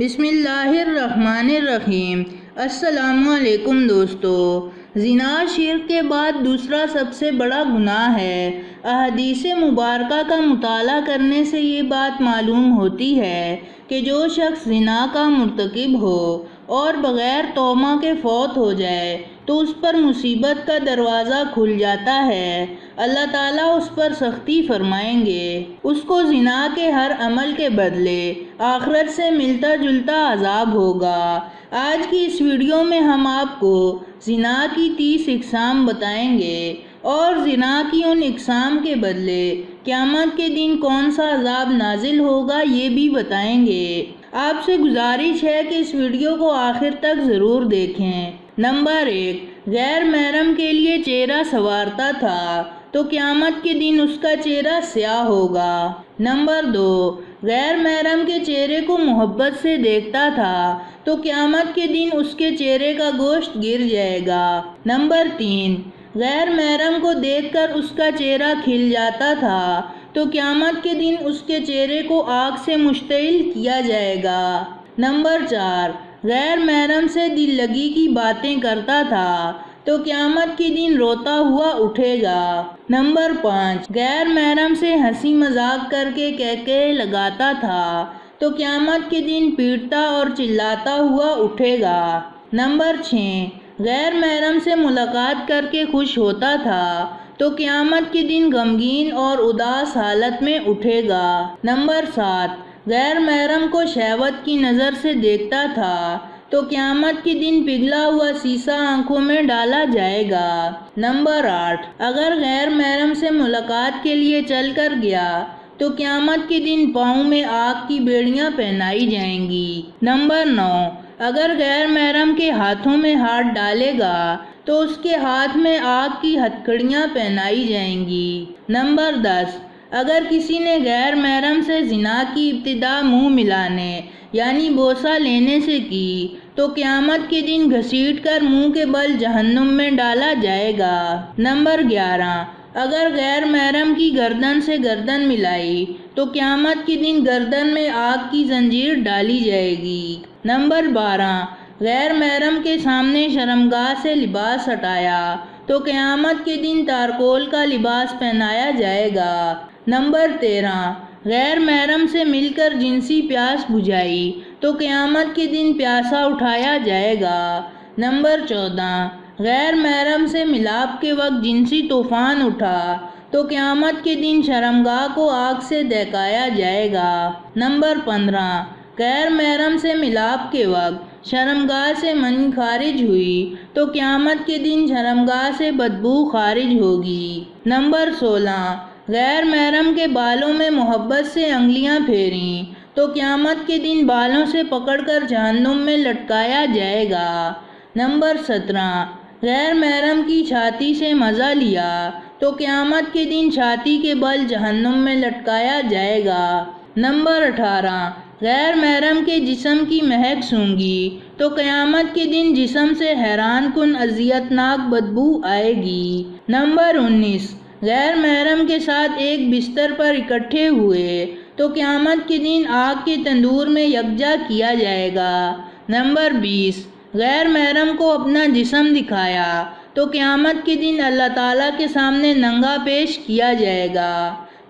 بسم اللہ الرحمن الرحیم۔ السلام علیکم دوستو۔ زنا شرک کے بعد دوسرا سب سے بڑا گناہ ہے۔ احادیث مبارکہ کا مطالعہ کرنے سے یہ بات معلوم ہوتی ہے کہ جو شخص زنا کا مرتکب ہو اور بغیر توبہ کے فوت ہو جائے تو اس پر مصیبت کا دروازہ کھل جاتا ہے۔ اللہ تعالیٰ اس پر سختی فرمائیں گے، اس کو زنا کے ہر عمل کے بدلے آخرت سے ملتا جلتا عذاب ہوگا۔ آج کی اس ویڈیو میں ہم آپ کو زنا کی 30 اقسام بتائیں گے اور زنا کی ان اقسام کے بدلے قیامت کے دن کون سا عذاب نازل ہوگا یہ بھی بتائیں گے۔ آپ سے گزارش ہے کہ اس ویڈیو کو آخر تک ضرور دیکھیں۔ نمبر 1، غیر محرم کے لیے چہرہ سنوارتا تھا تو قیامت کے دن اس کا چہرہ سیاہ ہوگا۔ نمبر 2، غیر محرم کے چہرے کو محبت سے دیکھتا تھا تو قیامت کے دن اس کے چہرے کا گوشت گر جائے گا۔ نمبر 3، غیر محرم کو دیکھ کر اس کا چہرہ کھل جاتا تھا تو قیامت کے دن اس کے چہرے کو آگ سے مشتعل کیا جائے گا۔ نمبر 4، غیر محرم سے دل لگی کی باتیں کرتا تھا تو قیامت کے دن روتا ہوا اٹھے گا۔ نمبر 5، غیر محرم سے ہنسی مذاق کر کے کہکہے لگاتا تھا تو قیامت کے دن پیٹتا اور چلاتا ہوا اٹھے گا۔ نمبر 6، غیر محرم سے ملاقات کر کے خوش ہوتا تھا تو قیامت کے دن غمگین اور اداس حالت میں اٹھے گا۔ نمبر 7، غیر محرم کو شہوت کی نظر سے دیکھتا تھا تو قیامت کے دن پگھلا ہوا سیسا آنکھوں میں ڈالا جائے گا۔ نمبر 8، اگر غیر محرم سے ملاقات کے لیے چل کر گیا تو قیامت کے دن پاؤں میں آگ کی بیڑیاں پہنائی جائیں گی۔ نمبر 9، اگر غیر محرم کے ہاتھوں میں ہاتھ ڈالے گا تو اس کے ہاتھ میں آگ کی ہتھکڑیاں پہنائی جائیں گی۔ نمبر 10، اگر کسی نے غیر محرم سے زنا کی ابتدا منہ ملانے یعنی بوسہ لینے سے کی تو قیامت کے دن گھسیٹ کر منہ کے بل جہنم میں ڈالا جائے گا۔ نمبر 11، اگر غیر محرم کی گردن سے گردن ملائی تو قیامت کے دن گردن میں آگ کی زنجیر ڈالی جائے گی۔ نمبر 12، غیر محرم کے سامنے شرمگاہ سے لباس ہٹایا تو قیامت کے دن تارکول کا لباس پہنایا جائے گا۔ نمبر 13، غیر محرم سے مل کر جنسی پیاس بجھائی تو قیامت کے دن پیاسا اٹھایا جائے گا۔ نمبر 14، غیر محرم سے ملاپ کے وقت جنسی طوفان اٹھا تو قیامت کے دن شرمگاہ کو آگ سے دہکایا جائے گا۔ نمبر 15، غیر محرم سے ملاپ کے وقت شرمگاہ سے منی خارج ہوئی تو قیامت کے دن شرمگاہ سے بدبو خارج ہوگی۔ نمبر 16، غیر محرم کے بالوں میں محبت سے انگلیاں پھیریں تو قیامت کے دن بالوں سے پکڑ کر جہنم میں لٹکایا جائے گا۔ نمبر 17، غیر محرم کی چھاتی سے مزہ لیا تو قیامت کے دن چھاتی کے بل جہنم میں لٹکایا جائے گا۔ نمبر 18، غیر محرم کے جسم کی مہک سونگھی تو قیامت کے دن جسم سے حیران کن اذیت ناک بدبو آئے گی۔ نمبر 19، غیر محرم کے ساتھ ایک بستر پر اکٹھے ہوئے تو قیامت کے دن آگ کے تندور میں یکجا کیا جائے گا۔ نمبر 20، غیر محرم کو اپنا جسم دکھایا تو قیامت کے دن اللہ تعالیٰ کے سامنے ننگا پیش کیا جائے گا۔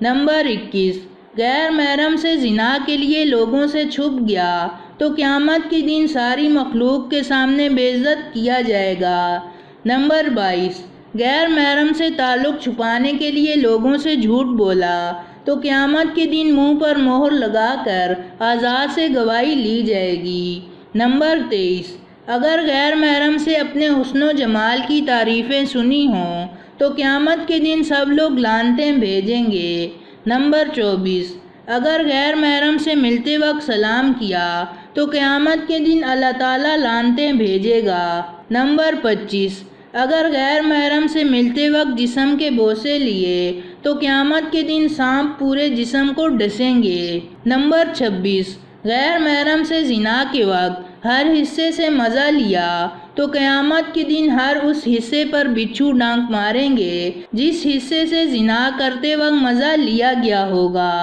نمبر 21، غیر محرم سے زنا کے لیے لوگوں سے چھپ گیا تو قیامت کے دن ساری مخلوق کے سامنے بے عزت کیا جائے گا۔ نمبر 22، غیر محرم سے تعلق چھپانے کے لیے لوگوں سے جھوٹ بولا تو قیامت کے دن منہ پر مہر لگا کر آزاد سے گواہی لی جائے گی۔ نمبر 23، اگر غیر محرم سے اپنے حسن و جمال کی تعریفیں سنی ہوں تو قیامت کے دن سب لوگ لعنتیں بھیجیں گے۔ نمبر 24، اگر غیر محرم سے ملتے وقت سلام کیا تو قیامت کے دن اللہ تعالیٰ لعنتیں بھیجے گا۔ نمبر 25، اگر غیر محرم سے ملتے وقت جسم کے بوسے لیے تو قیامت کے دن سانپ پورے جسم کو ڈسیں گے۔ نمبر 26، غیر محرم سے زنا کے وقت ہر حصے سے مزہ لیا تو قیامت کے دن ہر اس حصے پر بچھو ڈانک ماریں گے جس حصے سے زنا کرتے وقت مزہ لیا گیا ہوگا۔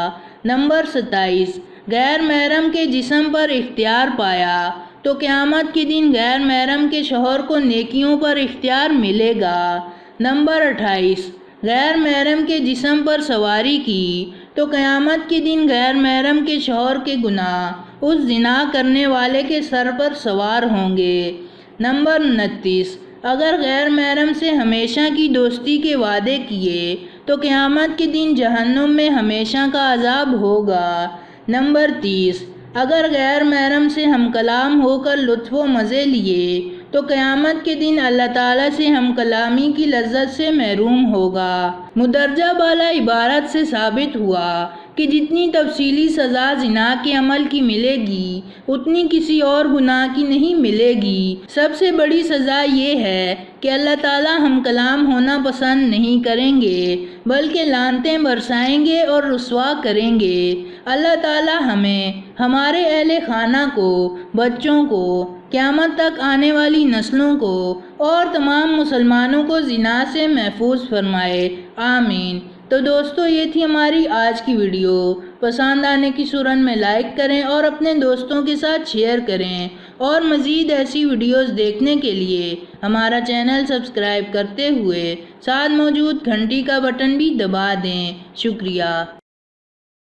نمبر 27، غیر محرم کے جسم پر اختیار پایا تو قیامت کے دن غیر محرم کے شوہر کو نیکیوں پر اختیار ملے گا۔ نمبر 28، غیر محرم کے جسم پر سواری کی تو قیامت کے دن غیر محرم کے شوہر کے گناہ اس زنا کرنے والے کے سر پر سوار ہوں گے۔ نمبر 29، اگر غیر محرم سے ہمیشہ کی دوستی کے وعدے کیے تو قیامت کے دن جہنم میں ہمیشہ کا عذاب ہوگا۔ نمبر 30، اگر غیر محرم سے ہم کلام ہو کر لطف و مزے لیے تو قیامت کے دن اللہ تعالیٰ سے ہم کلامی کی لذت سے محروم ہوگا۔ مدرجہ بالا عبارت سے ثابت ہوا کہ جتنی تفصیلی سزا زنا کے عمل کی ملے گی اتنی کسی اور گناہ کی نہیں ملے گی۔ سب سے بڑی سزا یہ ہے کہ اللہ تعالیٰ ہم کلام ہونا پسند نہیں کریں گے بلکہ لعنتیں برسائیں گے اور رسوا کریں گے۔ اللہ تعالیٰ ہمیں، ہمارے اہل خانہ کو، بچوں کو، قیامت تک آنے والی نسلوں کو اور تمام مسلمانوں کو زنا سے محفوظ فرمائے، آمین۔ تو دوستو، یہ تھی ہماری آج کی ویڈیو۔ پسند آنے کی صورت میں لائک کریں اور اپنے دوستوں کے ساتھ شیئر کریں، اور مزید ایسی ویڈیوز دیکھنے کے لیے ہمارا چینل سبسکرائب کرتے ہوئے ساتھ موجود گھنٹی کا بٹن بھی دبا دیں۔ شکریہ۔